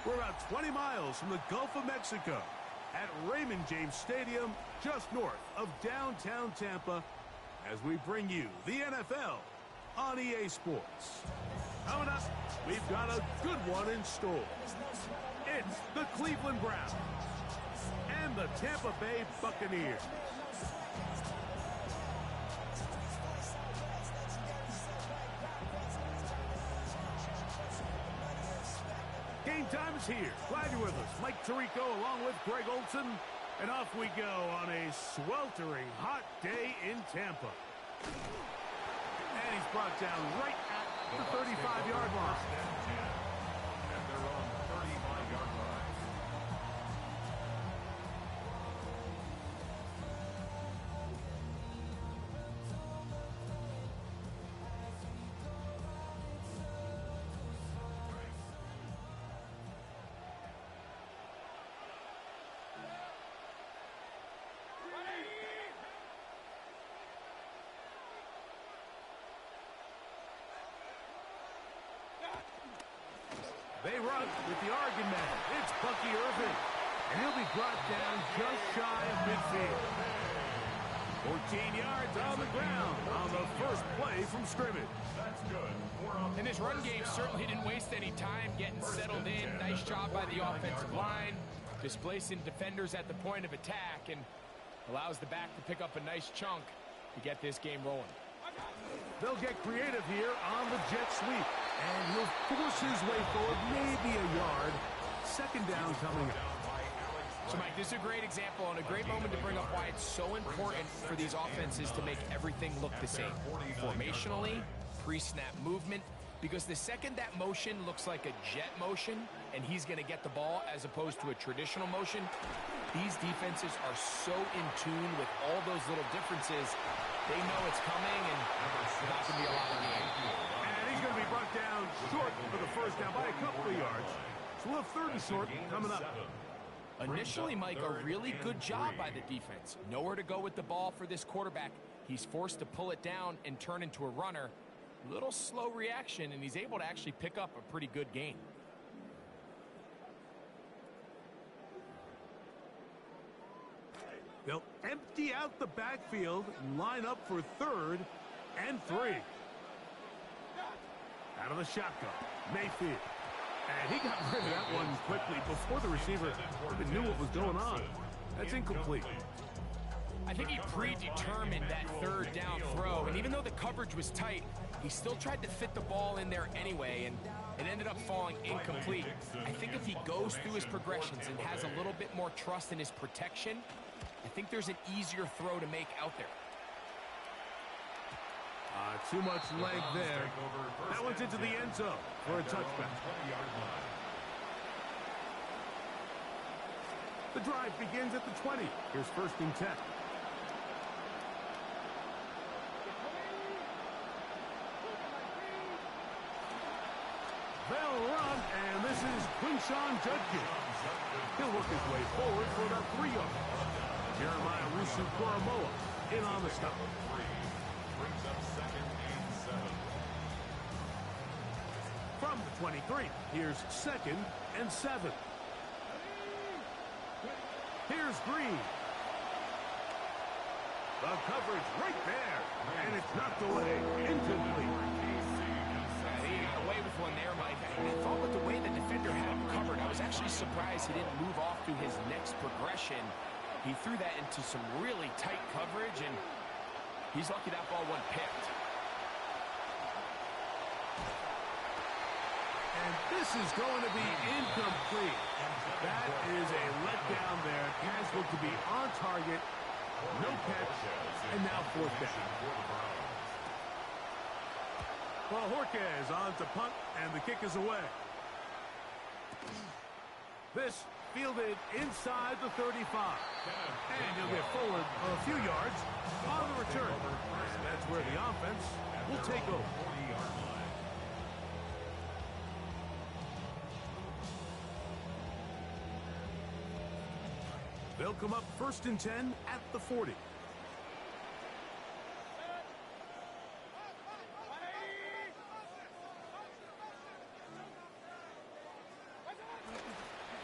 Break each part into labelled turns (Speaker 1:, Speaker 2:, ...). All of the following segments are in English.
Speaker 1: We're about 20 miles from the Gulf of Mexico at Raymond James Stadium, just north of downtown Tampa, as we bring you the NFL on EA Sports. Coming up, we've got a good one in store. It's the Cleveland Browns and the Tampa Bay Buccaneers. Game time is here. Glad you're with us. Mike Tirico along with Greg Olson. And off we go on a sweltering hot day in Tampa. And he's brought down right at the 35-yard line.
Speaker 2: And they're on the 35-yard line.
Speaker 1: They run with the Oregon man. It's Bucky Irving. And he'll be brought down just shy of midfield. 14 yards on the ground on the first play from scrimmage.
Speaker 2: That's good.
Speaker 3: And this run game certainly didn't waste any time getting settled in. Nice job by the offensive line, displacing defenders at the point of attack, and allows the back to pick up a nice chunk to get this game rolling.
Speaker 1: They'll get creative here on the jet sweep. And he'll force his way forward, maybe a yard. Second down coming up.
Speaker 3: So, Mike, this is a great example and a great moment to bring up why it's so important for these offenses to make everything look the same. Formationally, pre-snap movement, because the second that motion looks like a jet motion and he's going to get the ball as opposed to a traditional motion, these defenses are so in tune with all those little differences. They know it's coming, and there's not going to be a lot of game.
Speaker 1: He's going to be brought down short for the first down by a couple of yards. So we'll have third and short coming up.
Speaker 3: Initially, Mike, a really good job by the defense. Nowhere to go with the ball for this quarterback. He's forced to pull it down and turn into a runner. Little slow reaction, and he's able to actually pick up a pretty good gain.
Speaker 1: They'll empty out the backfield and line up for third and 3. Out of the shotgun, Mayfield. And he got rid of that one quickly before the receiver even knew what was going on. That's incomplete.
Speaker 3: I think he predetermined that third down throw, and even though the coverage was tight, he still tried to fit the ball in there anyway, and it ended up falling incomplete. I think if he goes through his progressions and has a little bit more trust in his protection, I think there's an easier throw to make out there.
Speaker 1: Too much leg there. That one's into the end zone for a touchback. The drive begins at the 20. Here's first and 10. They'll run, and this is Quinshawn Judkins. He'll work his way forward for about 3 yards. Jeremiah Rusu-Koromoa in on the stop.
Speaker 2: Brings up second and 7.
Speaker 1: From the 23, here's second and 7. Here's Green. The coverage right there, and it's knocked away. Incomplete.
Speaker 3: He got away with one there, Mike. I thought with the way the defender had him covered, I was actually surprised he didn't move off to his next progression. He threw that into some really tight coverage, and he's lucky that ball wasn't picked.
Speaker 1: And This is going to be incomplete. That is a letdown there. Pass looked to be on target. No catch. And now fourth down. Well, Jorquez on to punt, and the kick is away. This fielded inside the 35. And he'll get forward a few yards on the return. And that's where the offense will take over. They'll come up 1st and 10 at the 40.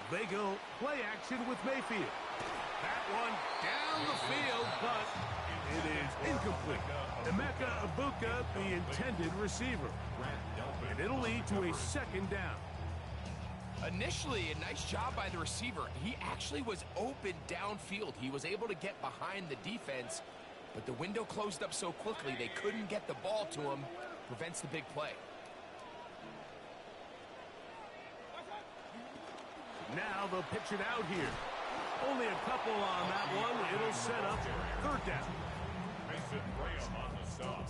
Speaker 1: They go play action with Mayfield. That one down the field, but it is incomplete. Emeka Ibuka, the intended receiver. And it'll lead to a 2nd down.
Speaker 3: Initially, a nice job by the receiver. He actually was open downfield. He was able to get behind the defense, but the window closed up so quickly they couldn't get the ball to him. Prevents the big play.
Speaker 1: Now they'll pitch it out here. Only a couple on that one. It'll set up 3rd down.
Speaker 2: Mason Graham on the stop.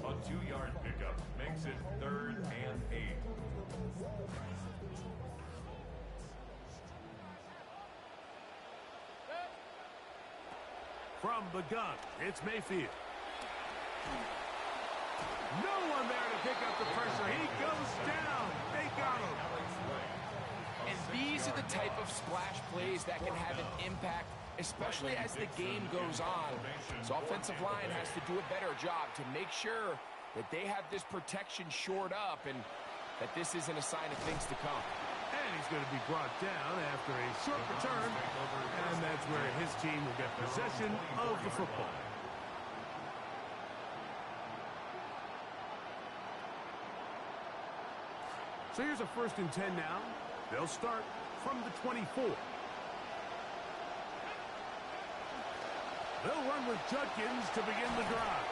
Speaker 2: A 2-yard pickup makes it 3rd and 8.
Speaker 1: From the gun, it's Mayfield. No one there to pick up the pressure. He goes down. They got him.
Speaker 3: And these are the type of splash plays that can have an impact, especially as the game goes on. So offensive line has to do a better job to make sure that they have this protection shored up and that this isn't a sign of things to come.
Speaker 1: And he's going to be brought down after a short return. And that's where his team will get possession of the football. So here's a 1st and 10 now. They'll start from the 24. They'll run with Judkins to begin the drive.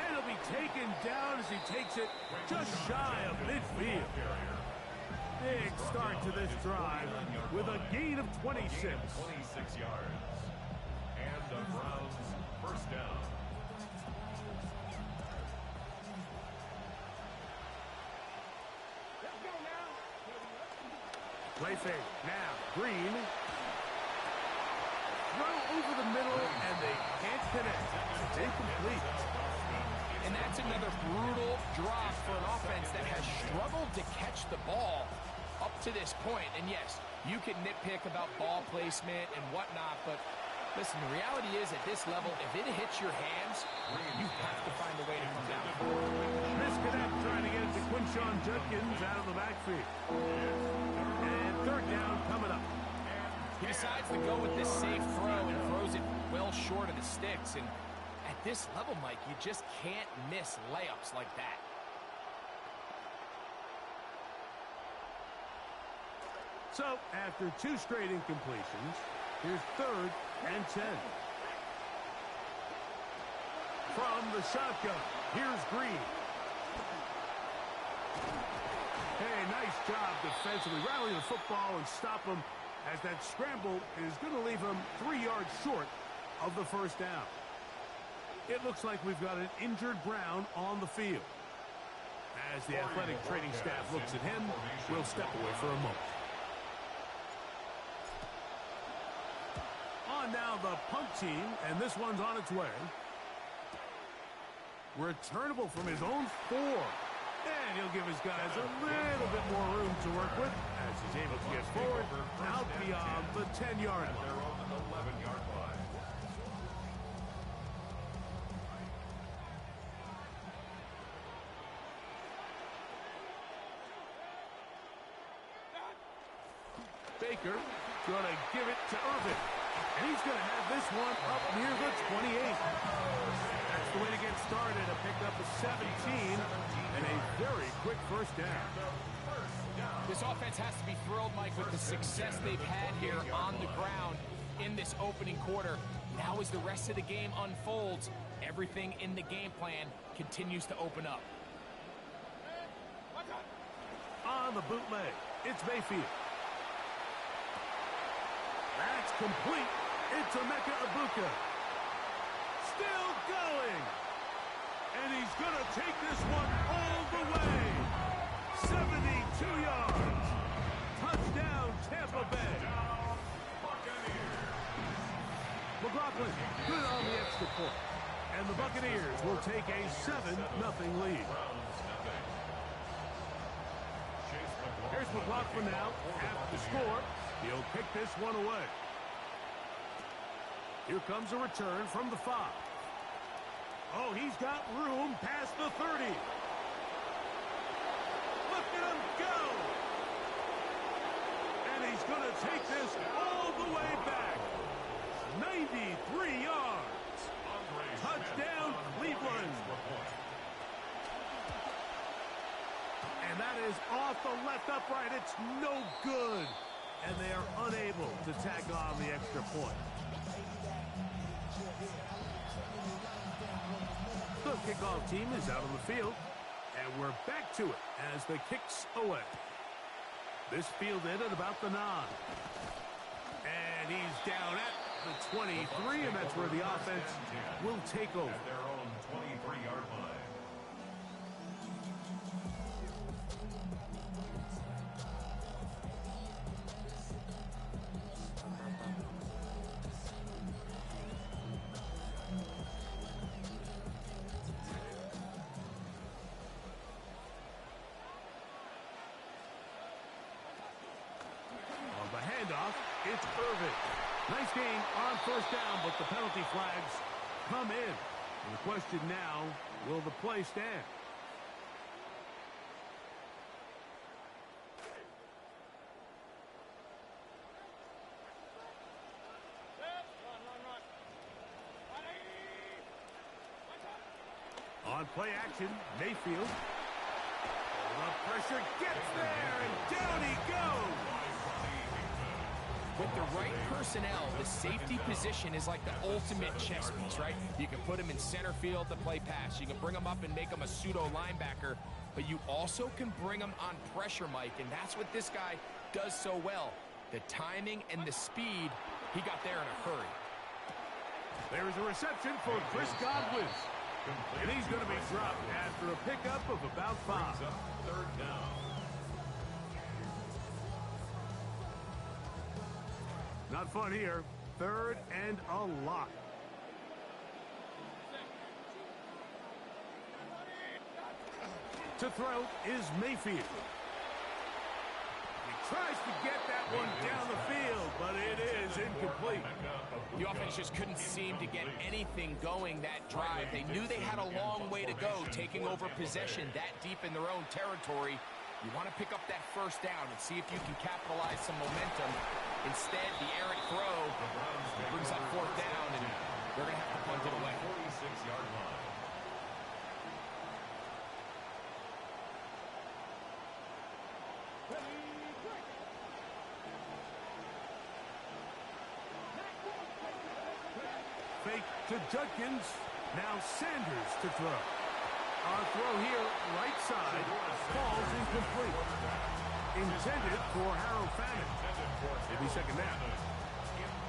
Speaker 1: And he'll be taken down as he takes it just shy of midfield. Big start to this drive with a gain of 26.
Speaker 2: 26 yards. And the Browns 1st down.
Speaker 1: Play fake. Now, Green. Throw over the middle, and they can't connect. It's incomplete.
Speaker 3: And that's another brutal drop for an offense that has struggled to catch the ball up to this point. And yes, you can nitpick about ball placement and whatnot, but listen, the reality is at this level, if it hits your hands, you have to find a way to come down.
Speaker 1: Misconnect trying to get it to Quinshawn Judkins out of the backfield. And 3rd down coming up.
Speaker 3: He decides to go with this safe throw and throws it well short of the sticks. And at this level, Mike, you just can't miss layups like that.
Speaker 1: So, after 2 straight incompletions, here's 3rd and 10. From the shotgun, here's Green. Hey, nice job defensively. Rally the football and stop him, as that scramble is going to leave him 3 yards short of the 1st down. It looks like we've got an injured Brown on the field. As the athletic training staff looks at him, we'll step away for a moment. On now the punt team, and this one's on its way. Returnable from his own 4. And he'll give his guys a little bit more room to work with as he's able to get forward out beyond the 10-yard line.
Speaker 2: They're on the 11-yard line.
Speaker 1: Baker going to give it to Irvin. And he's going to have this one up near the 28. That's the way to get started. A pickup of 17 and a very quick 1st down.
Speaker 3: This offense has to be thrilled, Mike, with the success they've had here on the ground in this opening quarter. Now as the rest of the game unfolds, everything in the game plan continues to open up.
Speaker 1: On the bootleg, it's Mayfield. That's complete. It's Emeka Egbuka. Still going. And he's going to take this one all the way. 72 yards. Touchdown, Tampa Bay. McLaughlin, good on the extra point. And the Buccaneers will take a 7-0 lead. Here's McLaughlin now. After the score, he'll kick this one away. Here comes a return from the 5. Oh, he's got room past the 30. Look at him go. And he's going to take this all the way back. 93 yards. Touchdown, Cleveland. And that is off the left upright. It's no good. And they are unable to tack on the extra point. The kickoff team is out on the field. And we're back to it as the kick's away. This fielded at about the 9. And he's down at the 23, and that's where the offense will take over.
Speaker 2: At their own 23-yard line.
Speaker 1: On the handoff, it's Irving. Nice gain on first down, but the penalty flags come in. And the question now, will the play stand? On play action, Mayfield. The pressure gets there, and down he goes.
Speaker 3: With the right personnel, the safety position is like the ultimate chess piece, right? You can put him in center field to play pass. You can bring him up and make him a pseudo linebacker, but you also can bring him on pressure, Mike, and that's what this guy does so well. The timing and the speed, he got there in a hurry.
Speaker 1: There's a reception for Chris Godwin. And he's going to be dropped after a pickup of about 5.
Speaker 2: Third down.
Speaker 1: Not fun here. 3rd and a lot. To throw is Mayfield. He tries to get that one down the field, but it is incomplete.
Speaker 3: The offense just couldn't seem to get anything going that drive. They knew they had a long way to go, taking over possession that deep in their own territory. You want to pick up that first down and see if you can capitalize some momentum. Instead, the errant throw brings up 4th down, and they're going to have to punt it away.
Speaker 2: 46-yard line.
Speaker 1: Fake to Judkins. Now Sanders to throw. Our throw here, right side, falls incomplete. Intended for Harold Fannin. It'll be second down.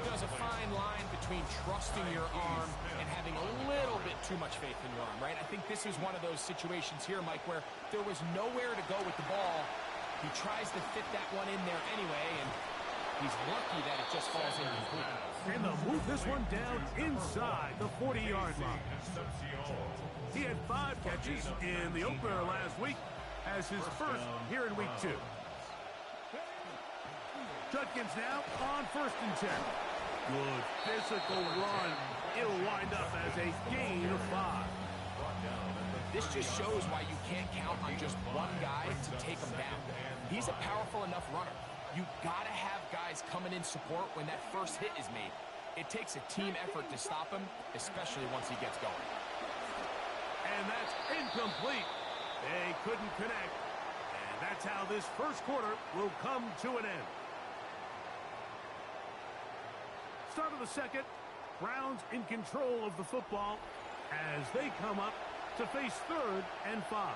Speaker 3: There's a fine line between trusting your arm and having a little bit too much faith in your arm, right? I think this is one of those situations here, Mike, where there was nowhere to go with the ball. He tries to fit that one in there anyway, and he's lucky that it just falls incomplete.
Speaker 1: And they'll move this one down inside the 40-yard line. He had 5 catches in the opener last week as his first here in week 2. Judkins now on 1st and 10. Good physical run. It'll wind up as a gain of 5.
Speaker 3: This just shows why you can't count on just one guy to take him down. He's a powerful enough runner. You gotta have guys coming in support when that first hit is made. It takes a team effort to stop him, especially once he gets going.
Speaker 1: And that's incomplete. They couldn't connect. And that's how this first quarter will come to an end. Start of the second. Browns in control of the football as they come up to face 3rd and 5.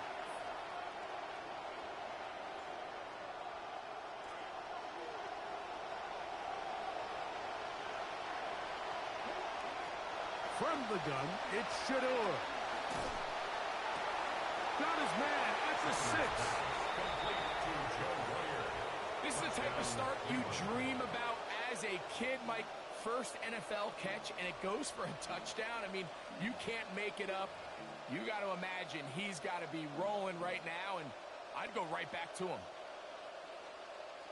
Speaker 1: From the gun, it's Shador. Got his man at the 6.
Speaker 3: This is the type of start you dream about as a kid, Mike. First NFL catch, and it goes for a touchdown. I mean, you can't make it up. You got to imagine he's got to be rolling right now, and I'd go right back to him.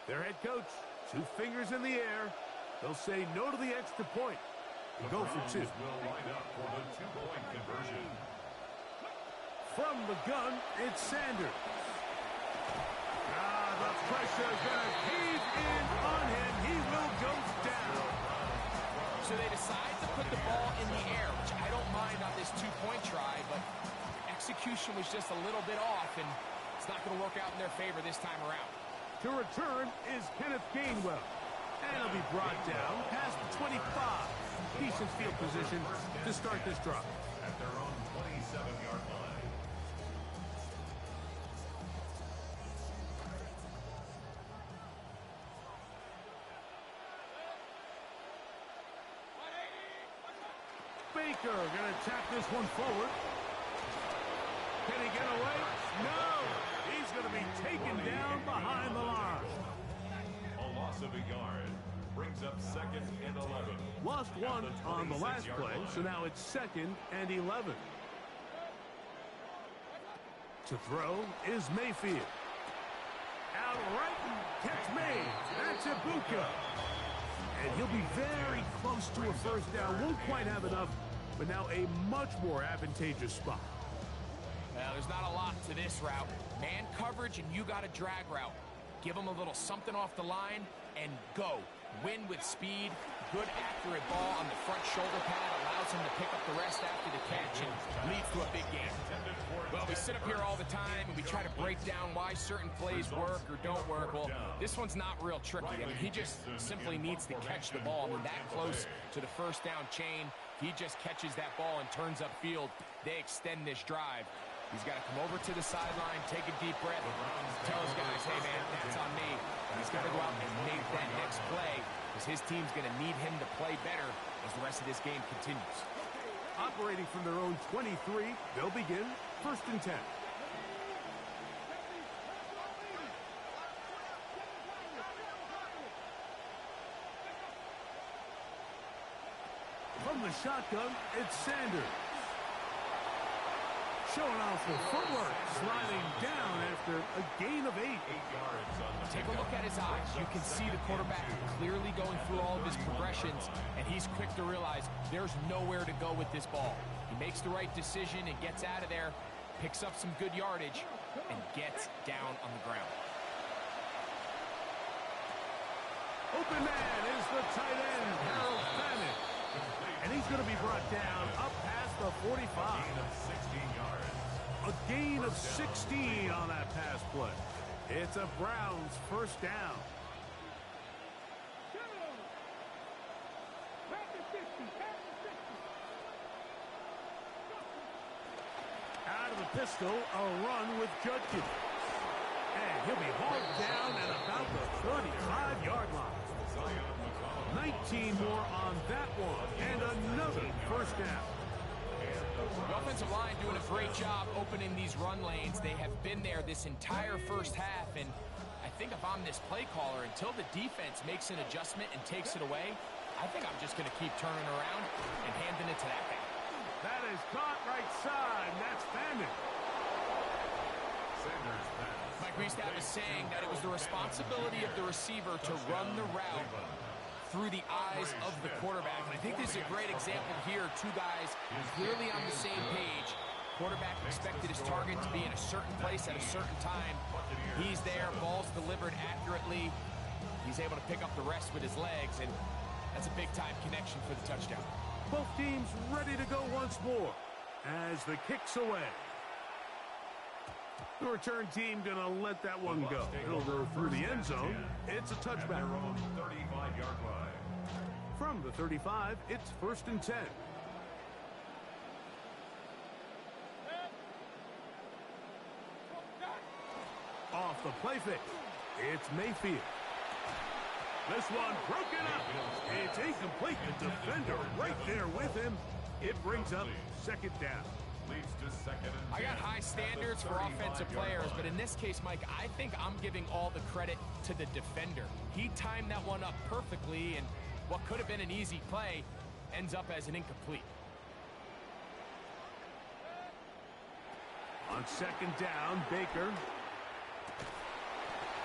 Speaker 1: Their head coach, 2 fingers in the air. They'll say no to the extra point. Go for 2.
Speaker 2: Will line up for the 2-point conversion.
Speaker 1: From the gun, it's Sanders. The pressure is going to cave in on him. He will go down.
Speaker 3: So they decide to put the ball in the air, which I don't mind on this 2-point try, but execution was just a little bit off, and it's not going to work out in their favor this time around.
Speaker 1: To return is Kenneth Gainwell. And he'll be brought down past the 25. Decent field position to start this drive.
Speaker 2: At their own 27-yard line.
Speaker 1: Baker going to tap this one forward. Can he get away? No! He's going to be taken down behind the line.
Speaker 2: A loss of a yard. Brings up 2nd and 11.
Speaker 1: Lost 1 on the last play, so now it's 2nd and 11. To throw is Mayfield. Out right, catch made. That's Ibuka. And he'll be very close to a first down. Won't quite have enough, but now a much more advantageous spot.
Speaker 3: Well, there's not a lot to this route. Man coverage, and you got a drag route. Give him a little something off the line and go. Win with speed. Good accurate ball on the front shoulder pad. Allows him to pick up the rest after the catch and leads to a big game. Well, we sit up here all the time and we try to break down why certain plays work or don't work. Well, this one's not real tricky. I mean, he just simply needs to catch the ball. I mean, that close to the first down chain. He just catches that ball and turns upfield. They extend this drive. He's got to come over to the sideline, take a deep breath, tell his guys, hey, man, that's on me. And he's got to go out and make that next play because his team's going to need him to play better as the rest of this game continues.
Speaker 1: Operating from their own 23, they'll begin 1st and 10. From the shotgun, it's Sanders. Showing off the footwork, sliding down after a gain of 8.
Speaker 2: 8 yards on the
Speaker 3: Take a look at his eyes. You can see the quarterback clearly going through all of his progressions, and he's quick to realize there's nowhere to go with this ball. He makes the right decision and gets out of there, picks up some good yardage, and gets down on the ground.
Speaker 1: Open man is the tight end, Harold Fannin. And he's going to be brought down up past the 45. A gain of 16 on that pass play. It's a Browns first down. Out of the pistol, a run with Judkins. And he'll be hauled down at about the 35-yard line. 19 more on that one, and another first down.
Speaker 3: The offensive line doing a great job opening these run lanes. They have been there this entire first half, and I think if I'm this play caller, until the defense makes an adjustment and takes it away, I think I'm just going to keep turning around and handing it to that guy.
Speaker 1: That is caught right side, and that's Fannin.
Speaker 3: Mike Reestaff is saying that it was the responsibility of the receiver to run the route through the eyes of the quarterback. And I think this is a great example here. 2 guys clearly on the same page. Quarterback expected his target to be in a certain place at a certain time. He's there, ball's delivered accurately. He's able to pick up the rest with his legs, and that's a big-time connection for the touchdown.
Speaker 1: Both teams ready to go once more as the kick's away. The return team going to let that one go. It'll go through the end zone. It's a touchback.
Speaker 2: 35-yard line.
Speaker 1: From the 35, it's 1st and 10. off the play fake. It's Mayfield. This one broken up. It's incomplete. The defender right there with him. It brings up second down.
Speaker 2: Leads to second and 10.
Speaker 3: I got high standards for offensive players, but in this case, Mike, I think I'm giving all the credit to the defender. He timed that one up perfectly, and what could have been an easy play ends up as an incomplete.
Speaker 1: On second down, Baker.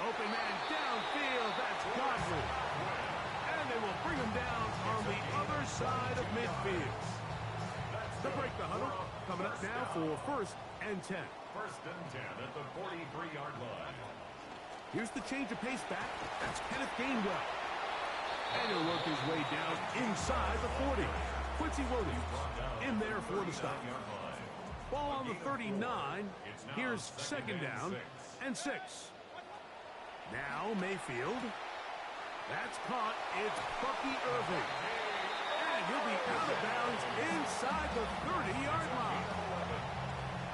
Speaker 1: Open man downfield. That's Godwin. And they will bring him down on the other side of midfield. To break the huddle, coming up now for first and 10.
Speaker 2: First and 10 at the 43-yard line.
Speaker 1: Here's the change of pace back. That's Kenneth Gainwell. And he'll work his way down inside the 40. Quincy Williams in there for the stop. Ball on the 39. Here's second down and 6. Now Mayfield. That's caught. It's Bucky Irving. And he'll be out of bounds inside the 30-yard line.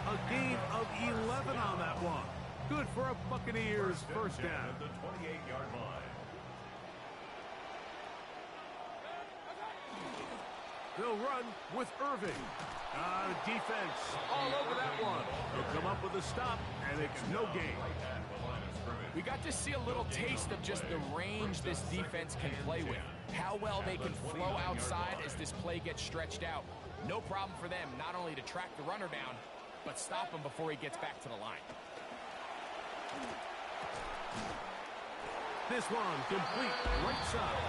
Speaker 1: A gain of 11 on that one. Good for a Buccaneers first down.
Speaker 2: At the 28-yard line.
Speaker 1: They'll run with Irving. Defense all over that one. They'll come up with a stop, and it's no gain.
Speaker 3: We got to see a little taste of just the range this defense can play with. How well they can flow outside as this play gets stretched out. No problem for them not only to track the runner down, but stop him before he gets back to the line.
Speaker 1: This one complete right side.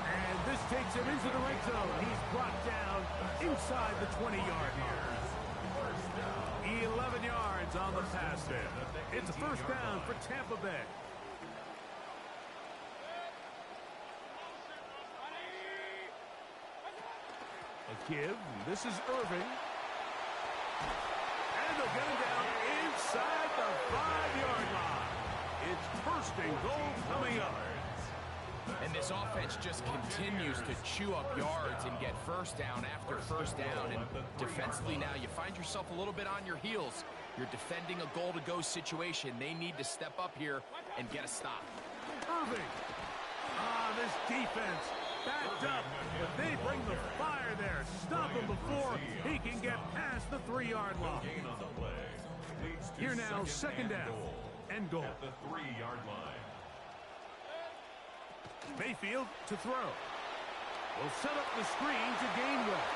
Speaker 1: And this takes him into the right zone. He's brought down inside the 20-yard line. 11 yards on the pass there. It's a first down for Tampa Bay. A give. This is Irving. And they'll get him down inside the 5-yard line. It's first and goal coming up.
Speaker 3: And this offense just continues to chew up yards and get first down after first down. And defensively now, you find yourself a little bit on your heels. You're defending a goal-to-go situation. They need to step up here and get a stop.
Speaker 1: Irving. This defense backed up, but they bring the fire there. Stop him before he can get past the 3-yard line. Here now, second down and goal.
Speaker 2: At the 3-yard line.
Speaker 1: Mayfield to throw. Will set up the screen to Gainwell.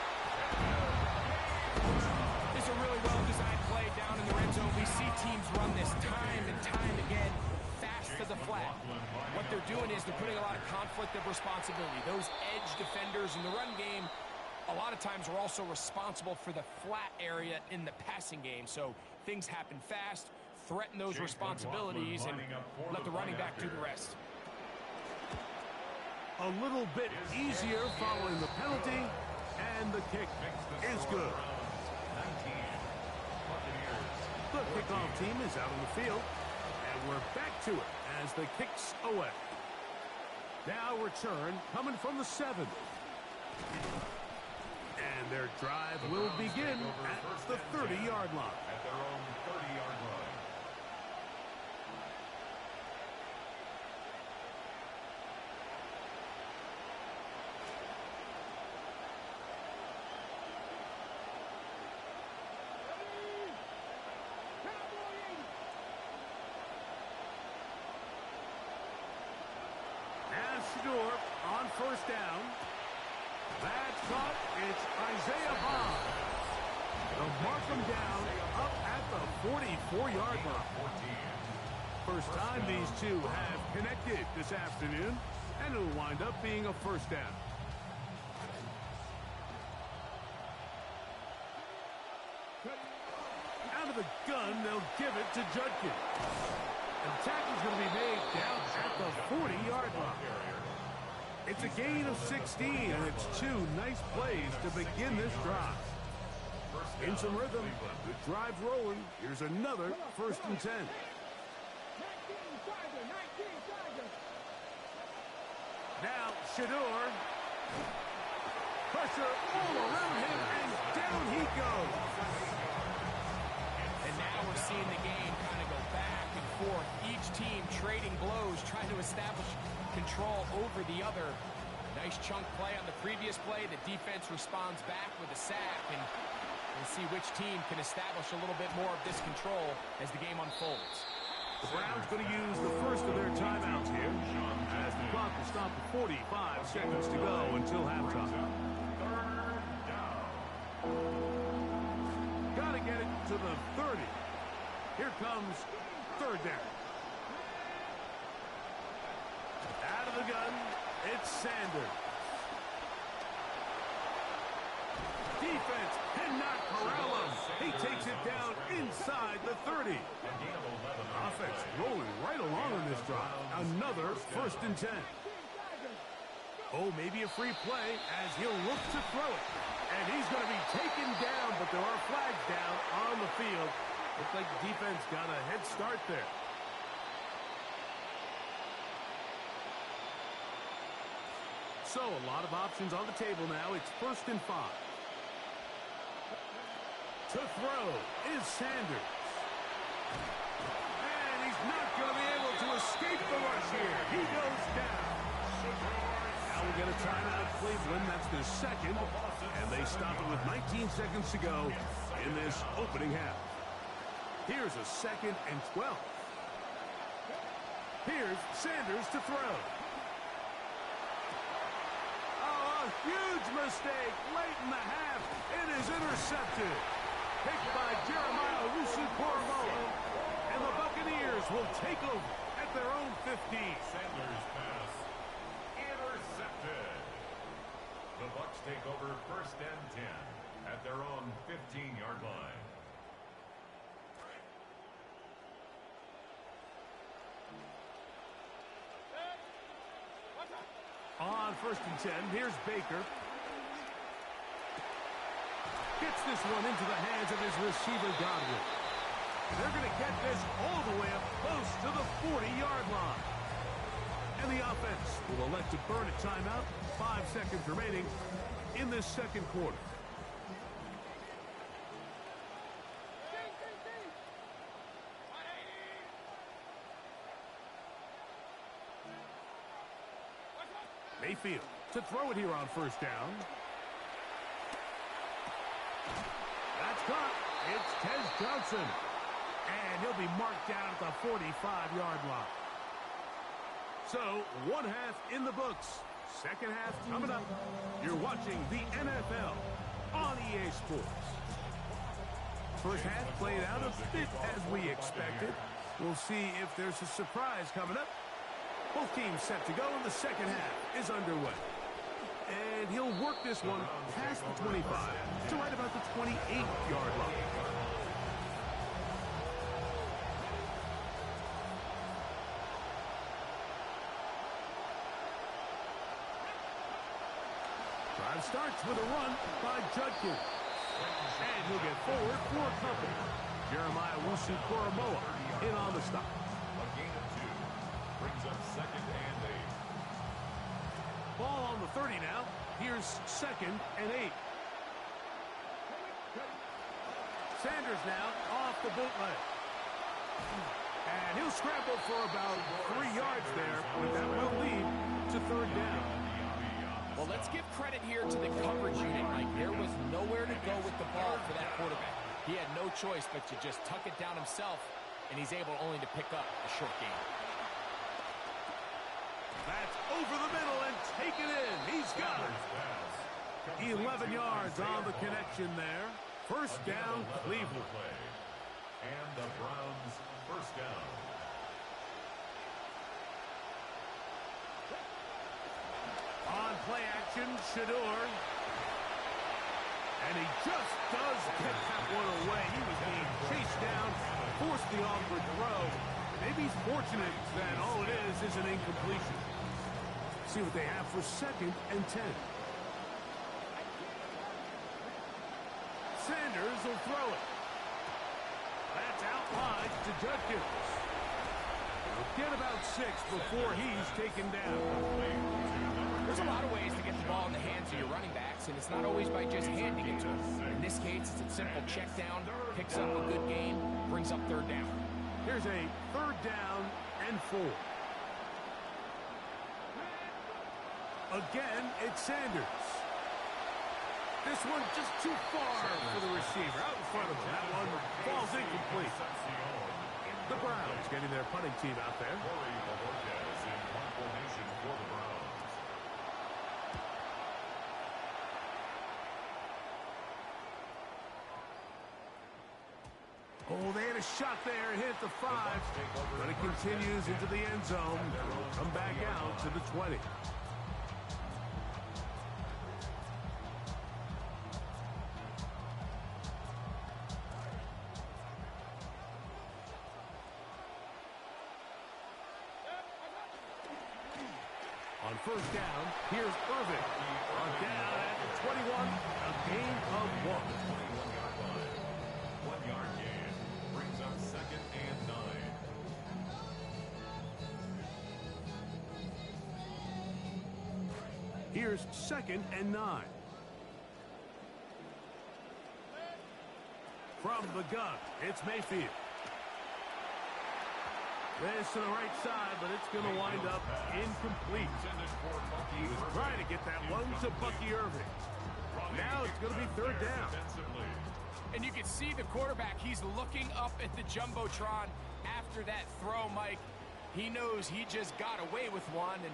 Speaker 3: This is a really well-designed play down in the red zone. We see teams run this time and time again, fast to the flat. What they're doing is they're putting a lot of conflict of responsibility. Those edge defenders in the run game, a lot of times are also responsible for the flat area in the passing game. So things happen fast, threaten those responsibilities, and let the running back do the rest.
Speaker 1: A little bit easier following the penalty, and the kick is good. The kickoff team is out on the field, and we're back to it as the kick's away. Now return coming from the 7. And their drive will begin at the 30-yard line.
Speaker 2: At their own 30-yard line.
Speaker 1: On first down. That's caught. It's Isaiah Bond. They'll mark him down up at the 44-yard line. First time these two have connected this afternoon, and it'll wind up being a first down. Out of the gun, they'll give it to Judkins. And tackle's going to be made down at the 40-yard line. It's a gain of 16, and it's 2 nice plays to begin this drive. In some rhythm, the drive rolling. Here's another first and 10. Now, Shador. Pressure all around him, and down he goes.
Speaker 3: And now we're seeing the game kind of go back and forth. Each each team trading blows, trying to establish control over the other. Nice chunk play on the previous play. The defense responds back with a sack, and we'll see which team can establish a little bit more of this control as the game unfolds.
Speaker 1: The Browns going to use the first of their timeouts here, as the clock will stop at 45 seconds to go until halftime. Got to get it to the 30. Here comes third down. Out of the gun, it's Sanders. Defense cannot corral him. He takes it down inside the 30. Offense rolling right along in this drive. Another 1st and 10. Oh, maybe a free play as he'll look to throw it. And he's going to be taken down, but there are flags down on the field. Looks like the defense got a head start there. So, a lot of options on the table now. It's 1st and 5. To throw is Sanders. And he's not going to be able to escape the rush here. He goes down. Now we'll get a timeout, Cleveland. That's their second. And they stop it with 19 seconds to go in this opening half. Here's a 2nd and 12. Here's Sanders to throw. Oh, a huge mistake late in the half. It is intercepted. Picked by Jeremiah Owusu-Koramoah. And the Buccaneers will take over at their own 15.
Speaker 2: Sanders pass intercepted. The Bucs take over 1st and 10 at their own 15-yard line.
Speaker 1: On 1st and 10, here's Baker. Gets this one into the hands of his receiver, Godwin. They're going to get this all the way up close to the 40-yard line. And the offense will elect to burn a timeout. 5 seconds remaining in this second quarter. Mayfield to throw it here on 1st down. That's caught. It's Tez Johnson. And he'll be marked down at the 45-yard line. So, one half in the books. Second half coming up. You're watching the NFL on EA Sports. First half played out a bit as we expected. We'll see if there's a surprise coming up. Both teams set to go, and the second half is underway. And he'll work this one past the 25 to right about the 28-yard line. Drive starts with a run by Judkins. And he'll get forward for a company. Jeremiah Owusu-Koramoah in on the stop.
Speaker 2: A gain of 2 brings up 2nd and 8.
Speaker 1: Ball on the 30 now. Here's 2nd and 8. Sanders now off the bootleg. And he'll scramble for about 3 yards there, but that will lead to 3rd down.
Speaker 3: Well, let's give credit here to the coverage unit, Mike. There was nowhere to go with the ball for that quarterback. He had no choice but to just tuck it down himself, and he's able only to pick up a short gain.
Speaker 1: That's over the middle and taken in. He's got it. 11 yards on the connection there. 1st down, Cleveland.
Speaker 2: And the Browns 1st down.
Speaker 1: On play action, Shador. And he just does get that one away. He was being chased down, forced the awkward throw. Maybe he's fortunate that all it is an incompletion. See what they have for 2nd and 10. Sanders will throw it. That's out wide to Judkins. He'll get about 6 before he's taken down.
Speaker 3: There's a lot of ways to get the ball in the hands of your running backs, and it's not always by just handing it to them. In this case, it's a simple check down, picks up a good gain, brings up 3rd down.
Speaker 1: Here's Here's a 3rd down and 4. Again, it's Sanders. This one just too far for the receiver. Out in front of him. That one falls incomplete. The Browns getting their punting team out there. Oh, they had a shot there. Hit the 5. But it continues into the end zone. Come back out to the 20. On 1st down, here's Irvin. On down at the 21, a gain of 1.
Speaker 2: 1-yard gain brings up 2nd and 9.
Speaker 1: Here's 2nd and 9. From the gun, it's Mayfield. This to the right side, but it's going to wind up incomplete. He's trying to get that one to Bucky Irving. Now it's going to be 3rd down.
Speaker 3: And you can see the quarterback, he's looking up at the Jumbotron after that throw, Mike. He knows he just got away with one, and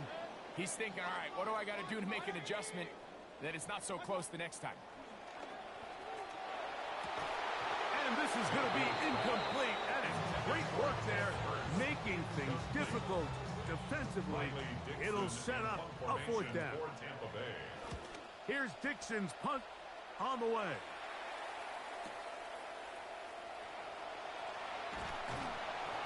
Speaker 3: he's thinking, all right, what do I got to do to make an adjustment that it's not so close the next time?
Speaker 1: And this is going to be incomplete. That is great work there, making things difficult defensively. It'll set up a 4th down. Here's Dixon's punt on the way.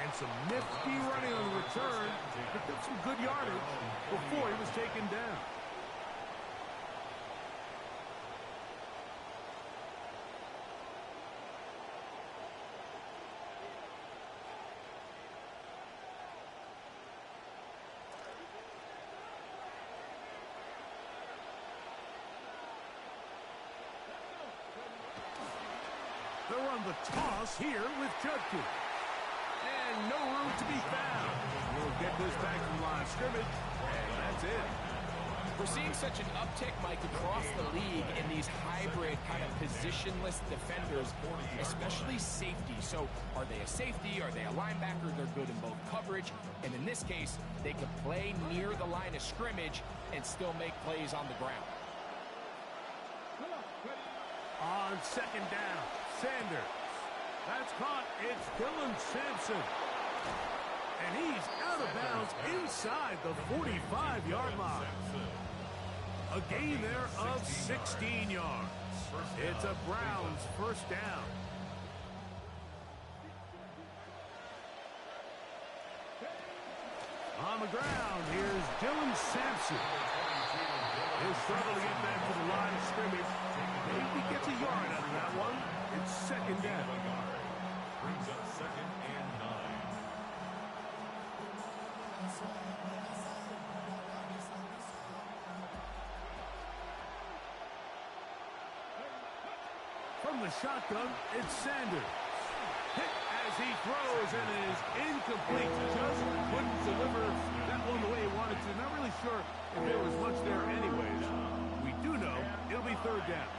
Speaker 1: And some nifty running on the return. Picked up some good yardage before he was taken down. They'll run the toss here with Judkins. And no room to be found. We'll get this back from line of scrimmage, and that's it.
Speaker 3: We're seeing such an uptick, Mike, across the league in these hybrid kind of positionless defenders, especially safety. So are they a safety? Are they a linebacker? They're good in both coverage. And in this case, they can play near the line of scrimmage and still make plays on the ground.
Speaker 1: On 2nd down, Sanders. That's caught. It's Dylan Sampson. And he's out of bounds inside the 45-yard line. A gain there of 16 yards. It's a Browns 1st down. On the ground, here's Dylan Sampson. He'll struggle to get back to the line of scrimmage. Maybe gets a yard out of that one. It's 2nd down.
Speaker 2: Brings up 2nd and 9.
Speaker 1: From the shotgun, it's Sanders. Hit as he throws and is incomplete. Just couldn't deliver that one the way he wanted to. Not really sure if there was much there anyways. We do know it'll be 3rd down.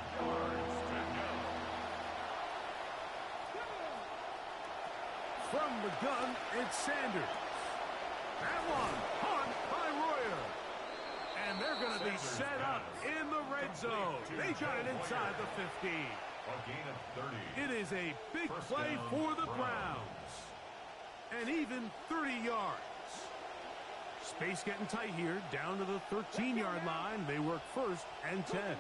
Speaker 1: From the gun, it's Sanders. That one caught by Royer. And they're going to be set up in the red zone. They got it inside the 15.
Speaker 2: A gain of 30.
Speaker 1: It is a big play for the Browns. And even 30 yards. Space getting tight here, down to the 13-yard line. They work 1st and 10.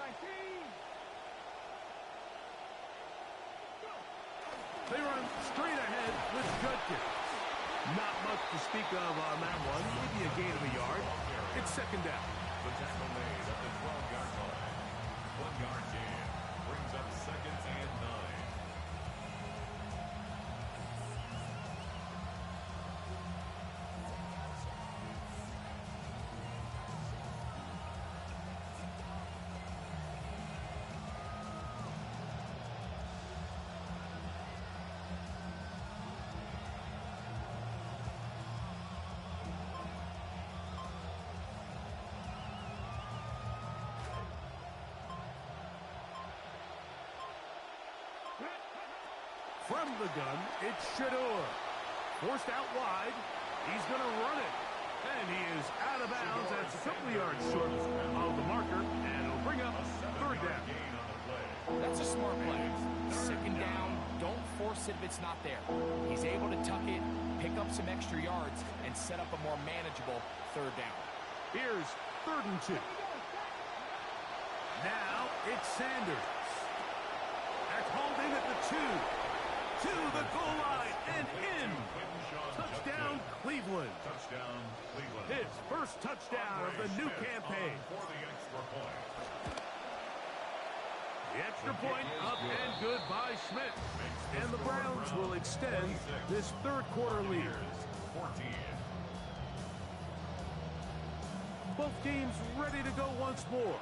Speaker 1: They run straight ahead with Judkins. Not much to speak of on that one. Maybe a gain of a yard. It's 2nd down.
Speaker 2: The tackle made at the 12-yard line. 1-yard gain brings up 2nd and 9.
Speaker 1: From the gun, it's Shador. Forced out wide. He's going to run it. And he is out of bounds. That's a couple of yards short of the marker. And it'll bring up third down.
Speaker 3: That's a smart play. Second down, don't force it if it's not there. He's able to tuck it, pick up some extra yards, and set up a more manageable third down.
Speaker 1: Here's 3rd and 2. Now it's Sanders. That's hauled in at the 2. To the goal line and in. Touchdown, Cleveland.
Speaker 2: Touchdown, Cleveland.
Speaker 1: His first touchdown of the new campaign.
Speaker 2: For the extra point.
Speaker 1: The extra point up and good by Schmidt. And the Browns will extend this third quarter lead.
Speaker 2: 14.
Speaker 1: Both teams ready to go once more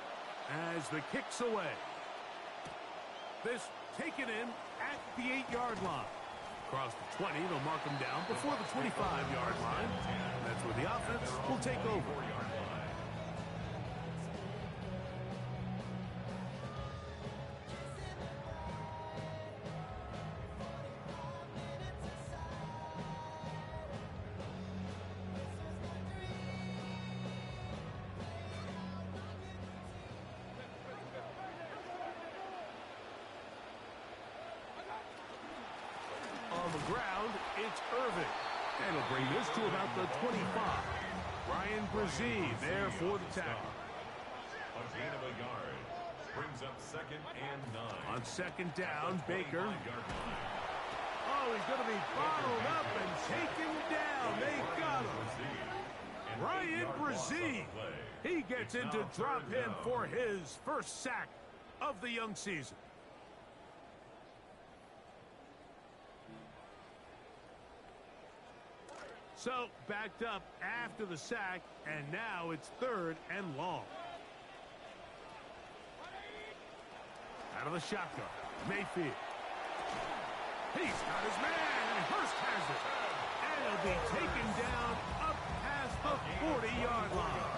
Speaker 1: as the kick's away. This taken in at the 8-yard line. Across the 20, they'll mark them down before the 25-yard line. That's where the offense will take over. On the ground, it's Irving. And he'll bring this to about the 25. Ryan Brzee there for the tackle.
Speaker 2: A gain of a yard. Brings up 2nd and 9.
Speaker 1: On 2nd down, Baker.
Speaker 2: 25-yard line.
Speaker 1: Oh, he's going to be bottled up and taken down. They got him. Ryan Brzee. He gets in to drop him for his first sack of the young season. So, backed up after the sack, and now it's 3rd and long. Out of the shotgun, Mayfield. He's got his man, and Hurst has it. And he'll be taken down up past the 40-yard line.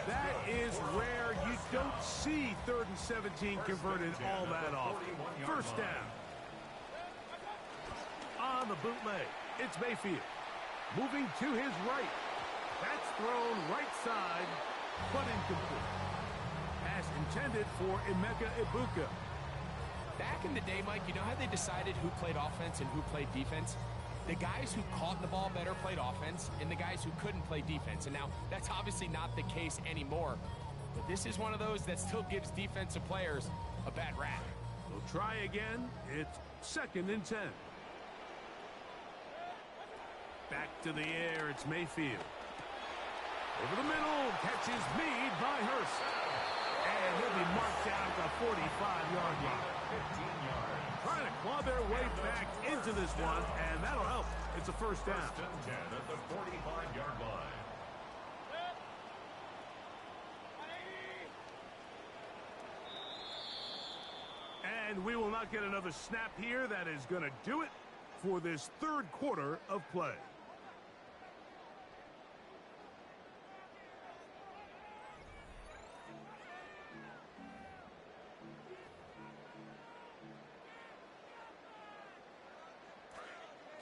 Speaker 1: That is rare. You don't see 3rd and 17 converted all that often. First down. On the bootleg, it's Mayfield. Moving to his right. That's thrown right side, but incomplete. Pass intended for Emeka Egbuka.
Speaker 3: Back in the day, Mike, you know how they decided who played offense and who played defense? The guys who caught the ball better played offense, and the guys who couldn't play defense. And now, that's obviously not the case anymore. But this is one of those that still gives defensive players a bad rap.
Speaker 1: We'll try again. It's 2nd and 10. Back to the air, it's Mayfield. Over the middle, catches made by Hurst. And he'll be marked down at the 45-yard line.
Speaker 2: 15 yards.
Speaker 1: Trying to claw their way back into this one, and that'll help. It's a first down.
Speaker 2: 1st and 10 at the 45-yard line.
Speaker 1: And we will not get another snap here. That is going to do it for this third quarter of play.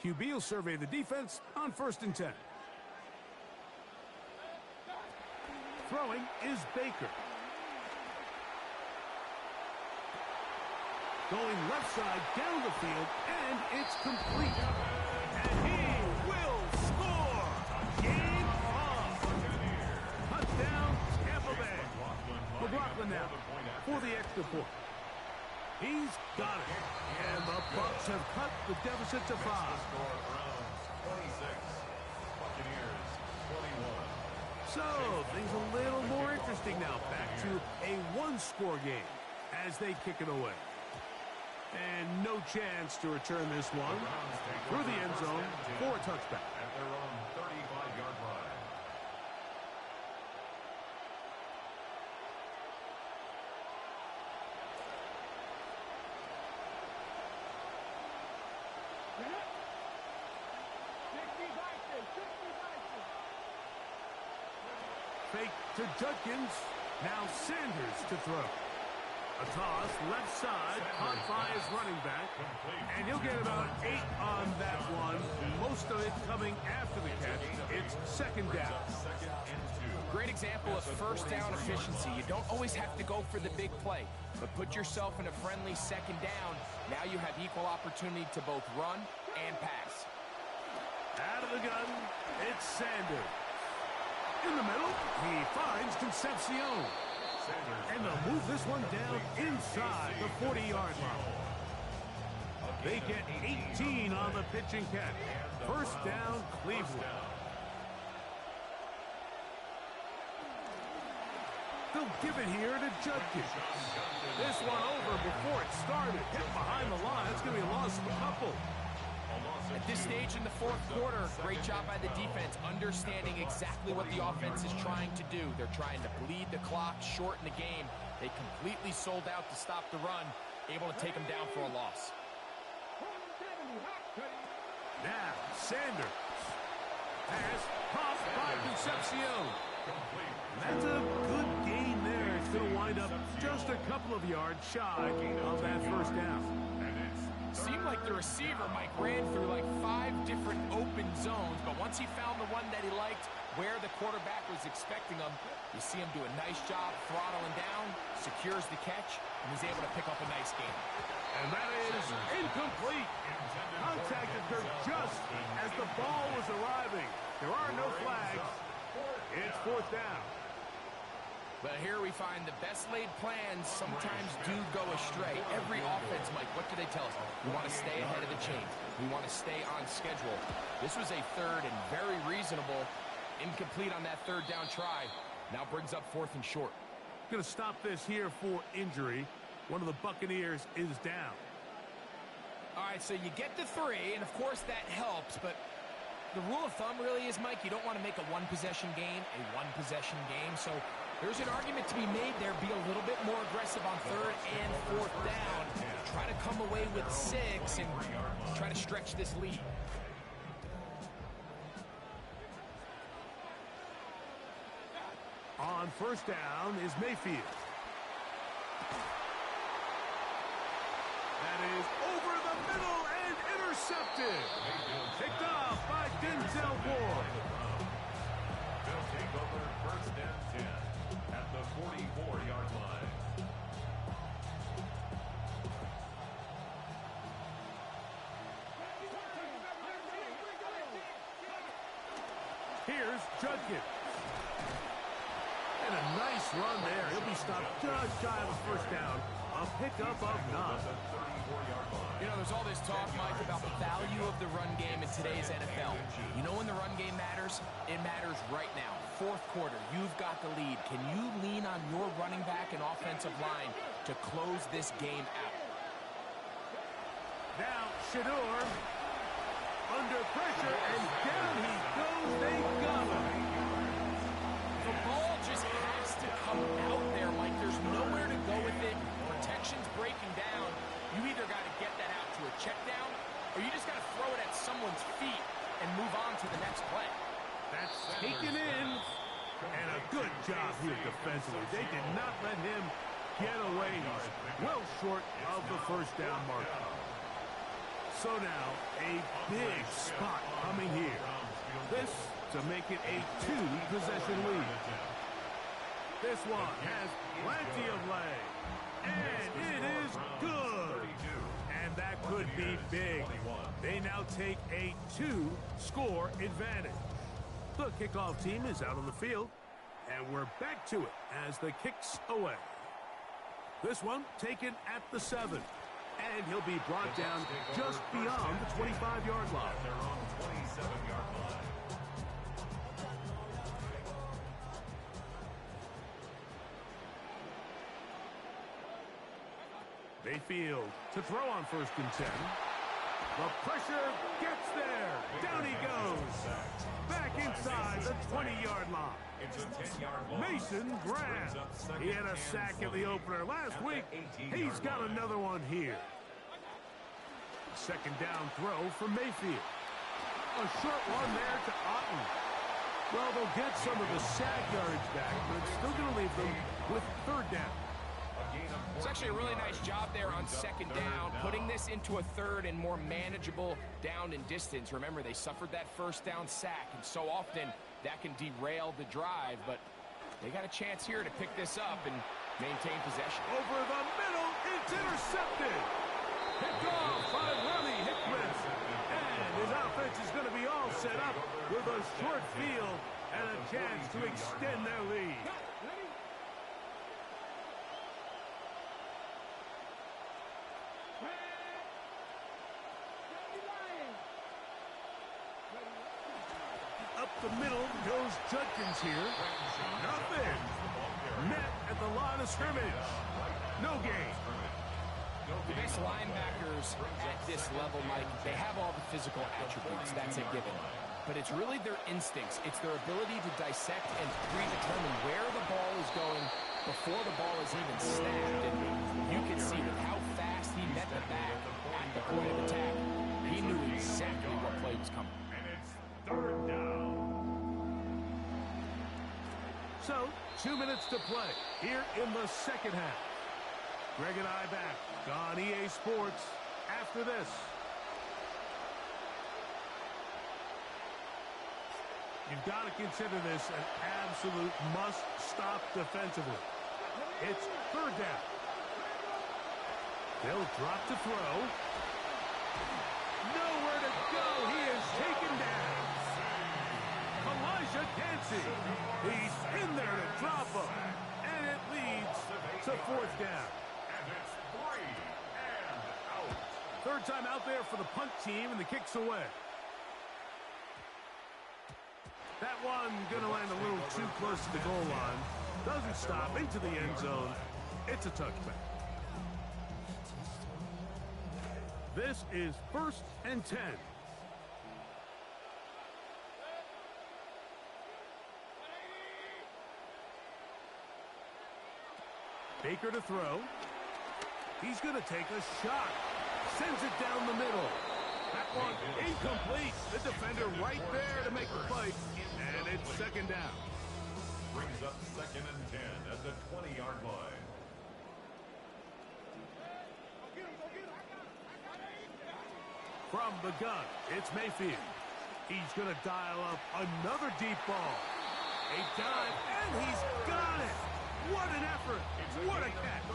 Speaker 1: QB will survey the defense on 1st and 10. Throwing is Baker. Going left side down the field, and it's complete. And he will score. Game on. Touchdown, Tampa Bay. McLaughlin now for the extra point. He's got it. And the Bucs have cut the deficit to 5.
Speaker 2: Score Browns 26. Buccaneers 21.
Speaker 1: So, things a little more interesting now. Back to a one-score game as they kick it away. And no chance to return this one through the end zone for a touchback.
Speaker 2: At their own 35-yard line.
Speaker 1: Fake to Judkins. Now Sanders to throw. A toss, left side, caught by his running back. And he'll get about 8 on that one. Most of it coming after the catch. It's second down.
Speaker 3: Great example of first down efficiency. You don't always have to go for the big play, but put yourself in a friendly second down. Now you have equal opportunity to both run and pass.
Speaker 1: Out of the gun, it's Sanders. In the middle, he finds Concepcion. And they'll move this one down inside the 40-yard line. They get 18 on the pitch and catch. First down, Cleveland. They'll give it here to Judkins. This one over before it started. Hit behind the line. It's going to be a loss of a couple.
Speaker 3: At this stage in the fourth quarter, great job by the defense, understanding exactly what the offense is trying to do. They're trying to bleed the clock, shorten the game. They completely sold out to stop the run, able to take them down for a loss.
Speaker 1: Now, Sanders. Pass popped by Concepcion. That's a good gain there. It's going to wind up just a couple of yards shy of that first down.
Speaker 3: Seemed like the receiver, Mike, ran through like 5 different open zones, but once he found the one that he liked, where the quarterback was expecting him, you see him do a nice job throttling down, secures the catch, and he's able to pick up a nice gain.
Speaker 1: And that is incomplete. Contact occurred just as the ball was arriving. There are no flags. It's fourth down.
Speaker 3: But here we find the best laid plans sometimes do go astray. Every offense, Mike, what do they tell us? We want to stay ahead of the chains. We want to stay on schedule. This was a third and very reasonable. Incomplete on that third down try. Now brings up fourth and short.
Speaker 1: Going to stop this here for injury. One of the Buccaneers is down.
Speaker 3: All right, so you get the 3, and of course that helps, but the rule of thumb really is, Mike, you don't want to make a one-possession game a one-possession game. So there's an argument to be made there. Be a little bit more aggressive on third and fourth down. Try to come away with 6 and try to stretch this lead.
Speaker 1: On first down is Mayfield. That is over the middle and intercepted. Picked off by Denzel Ward.
Speaker 2: They'll take over first and 10 at the 44-yard line.
Speaker 1: Here's Judkins. And a nice run there. He'll be stopped just shy of the first down. A pickup of 9.
Speaker 3: You know, there's all this talk, Mike, about the value of the run game in today's NFL. You know when the run game matters? It matters right now. Fourth quarter, you've got the lead. Can you lean on your running back and offensive line to close this game out?
Speaker 1: Now, Shador under pressure, and down he goes. They got him.
Speaker 3: The ball just has to come out there, Mike. There's nowhere to go with it. Protection's breaking down. You either got to get that out to a check down, or you just got to throw it at someone's feet and move on to the next play.
Speaker 1: That's taken in, and a good job here defensively. They did not let him get away. He's well short of the first down marker. So now, a big spot coming here. This to make it a 2-possession lead. This one has plenty of leg, and it is good. And that could be big. They now take a 2-score advantage. The kickoff team is out on the field, and we're back to it as the kick's away. This one taken at the 7, and he'll be brought down just beyond the 25-yard line.
Speaker 2: Their own 27-yard line.
Speaker 1: Mayfield to throw on first and 10. The pressure gets there. Down he goes. Back inside the 20-yard line.
Speaker 2: It's a 10-yard loss.
Speaker 1: Mason Graham. He had a sack in the opener last week. He's got another one here. Second down throw for Mayfield. A short one there to Otten. Well, they'll get some of the sack yards back, but it's still going to leave them with third down.
Speaker 3: It's actually a really nice job there on second down, putting this into a third and more manageable down and distance. Remember, they suffered that first down sack, and so often that can derail the drive, but they got a chance here to pick this up and maintain possession.
Speaker 1: Over the middle, it's intercepted. Picked off by Ronnie Hickman. And his offense is going to be all set up with a short field and a chance to extend their lead. Up the middle goes Judkins here. Nothing. Met at the line of scrimmage. No gain.
Speaker 3: The best linebackers at this level, Mike, they have all the physical attributes. That's a given. But it's really their instincts. It's their ability to dissect and predetermine where the ball is going before the ball is even snapped. And you can see with how fast he met the back at the point of attack, he knew exactly what play was coming.
Speaker 2: And it's third down.
Speaker 1: So, 2 minutes to play here in the second half. Greg and I back on EA Sports after this. You've got to consider this an absolute must-stop defensively. It's third down. They'll drop to throw. Nowhere to go. He is taken down. Elijah Cansey. He's in there to drop him. And it leads to fourth down.
Speaker 2: And it's 3 and out.
Speaker 1: Third time out there for the punt team, and the kick's away. That one going to land a little too close to the goal line. Doesn't stop into the end zone. It's a touchback. This is 1st and 10. Baker to throw. He's going to take a shot. Sends it down the middle. That one incomplete. The defender right there to make the play. And it's second down.
Speaker 2: Brings up 2nd and 10 at the 20-yard line.
Speaker 1: From the gun, it's Mayfield. He's going to dial up another deep ball. A dive, and he's got it. What an effort. What a catch.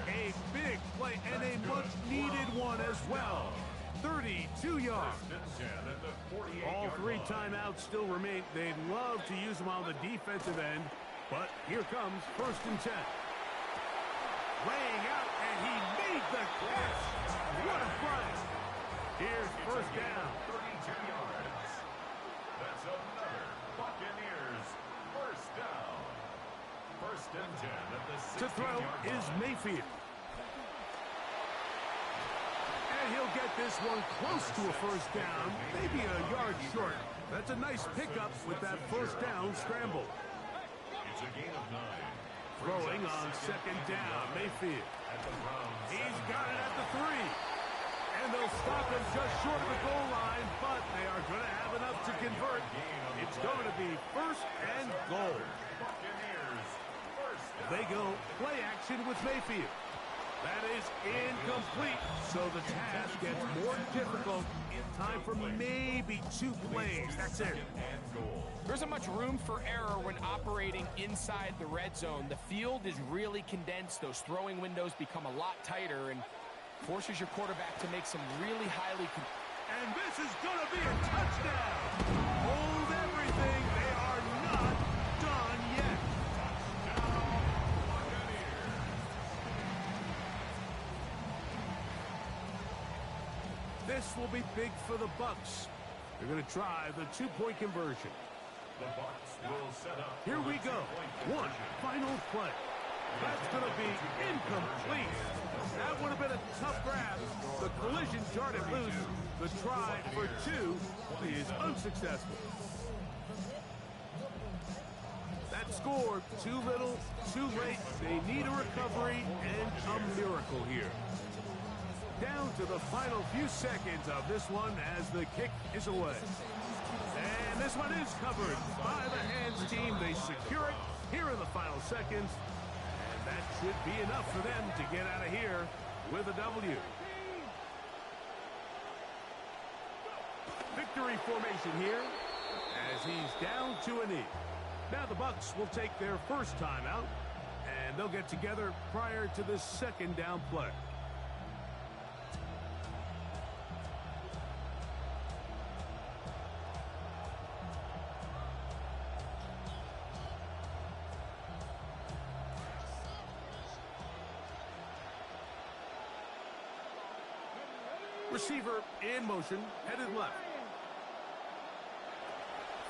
Speaker 1: A big play and a much-needed one as well. 32 yards. All 3 timeouts still remain. They'd love to use them on the defensive end, but here comes 1st and 10. Laying out, and he made the catch. What a play. Here's 1st down.
Speaker 2: 32 yards. That's another Buccaneers 1st down. 1st and 10 at the 16-yard line.
Speaker 1: To throw is Mayfield. And he'll get this one close to a 1st down, maybe a yard short. That's a nice pickup with that 1st down scramble.
Speaker 2: It's a gain of 9.
Speaker 1: Throwing on 2nd down, Mayfield. He's got it at the 3. And they'll stop him just short of the goal line, but they are going to have enough to convert. It's going to be 1st and goal. They go play action with Mayfield. That is incomplete, so the task gets more difficult. Time for maybe 2 plays. That's it.
Speaker 3: There isn't much room for error when operating inside the red zone. The field is really condensed. Those throwing windows become a lot tighter and forces your quarterback to make some really highly...
Speaker 1: And this is going to be a touchdown. Hold everything. They are not done yet. This will be big for the Bucs. They're going to try the 2-point conversion.
Speaker 2: The Bucs will set up.
Speaker 1: Here we go. One final play. That's going to be incomplete. That would have been a tough grab. The collision jarred it loose. The try for 2 is unsuccessful. That score, too little, too late. They need a recovery and a miracle here. Down to the final few seconds of this one as the kick is away. And this one is covered by the hands team. They secure it here in the final seconds. And that should be enough for them to get out of here with a W. Victory formation here as he's down to a knee. Now the Bucs will take their first timeout, and they'll get together prior to the second down play. Receiver in motion, headed left.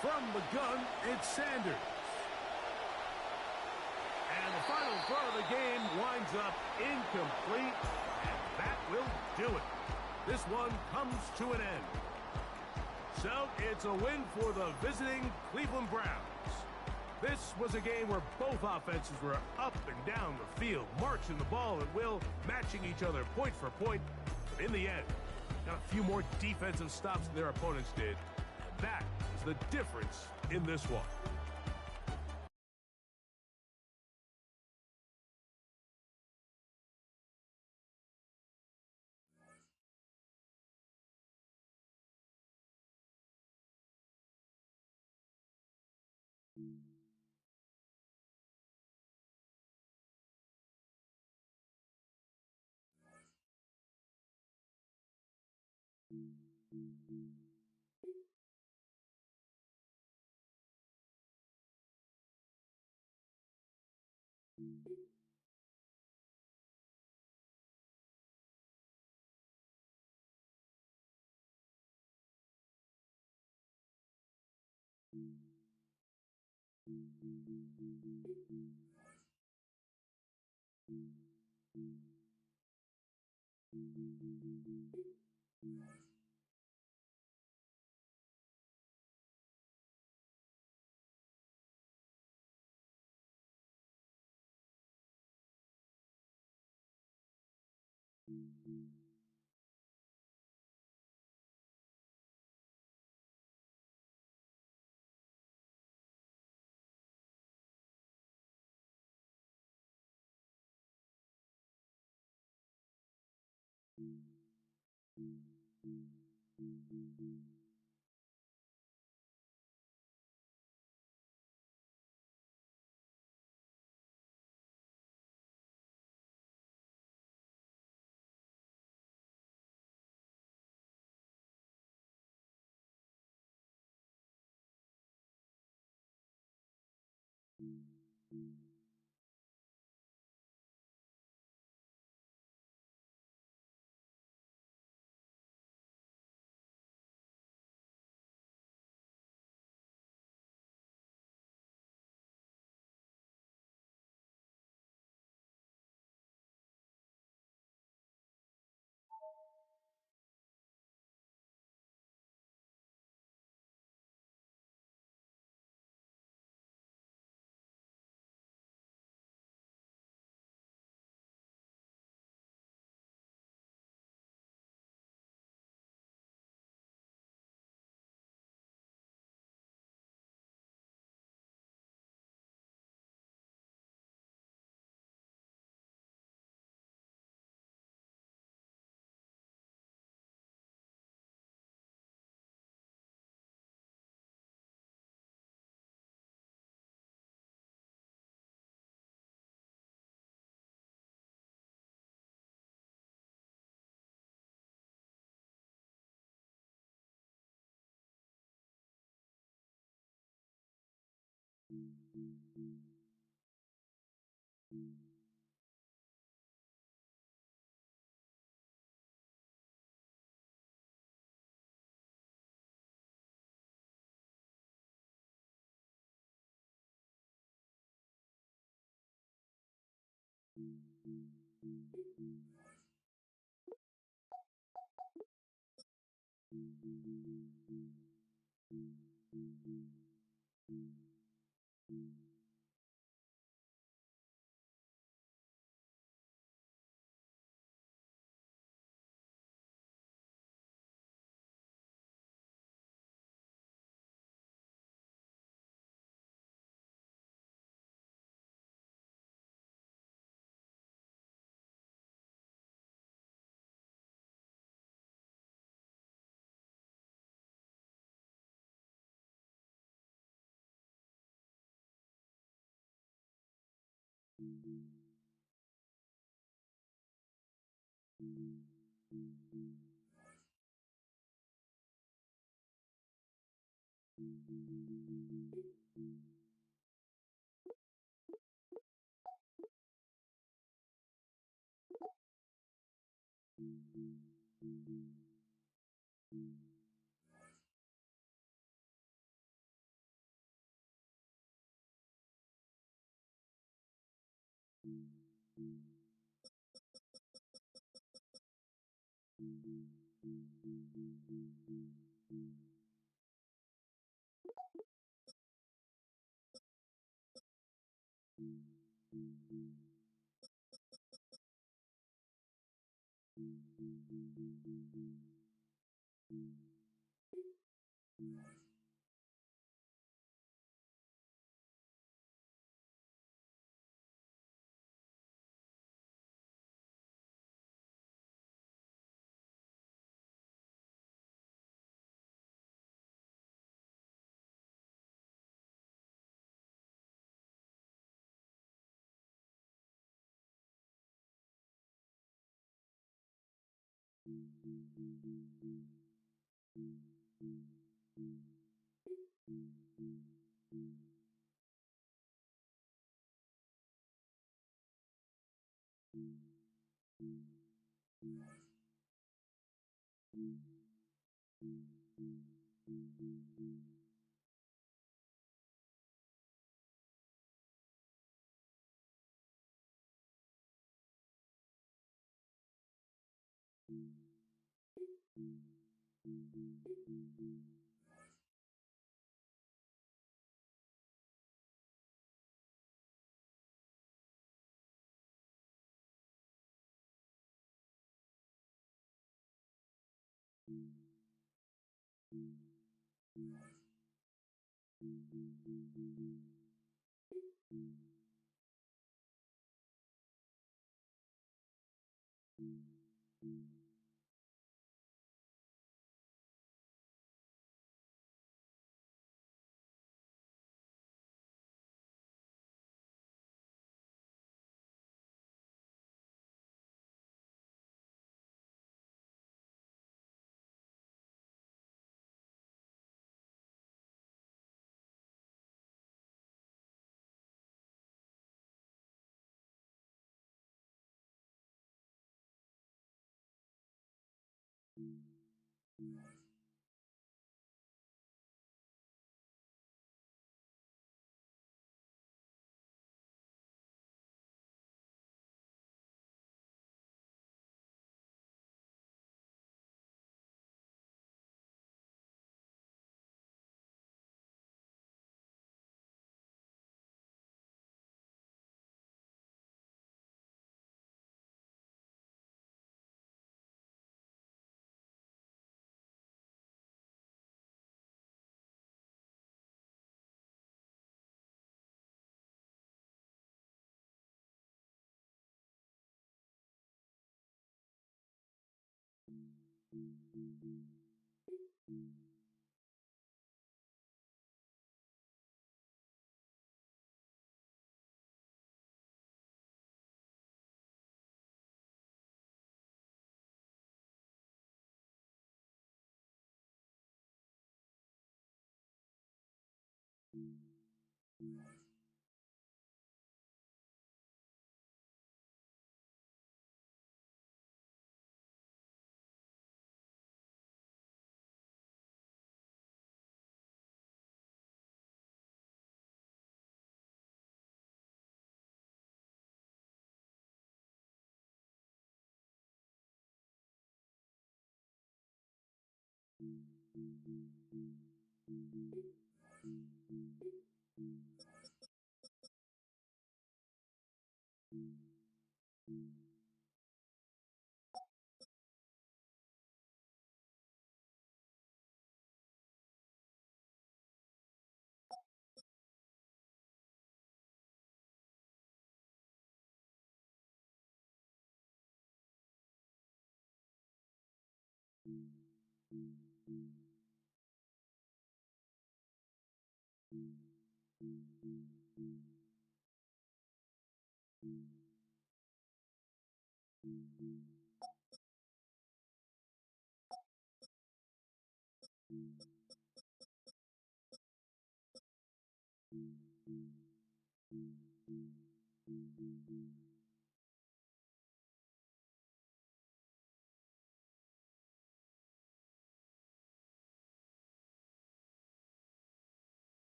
Speaker 1: From the gun, it's Sanders. And the final throw of the game winds up incomplete, and that will do it. This one comes to an end. So it's a win for the visiting Cleveland Browns. This was a game where both offenses were up and down the field, marching the ball at will, matching each other point for point. But in the end, got a few more defensive stops than their opponents did. And that is the difference in this one.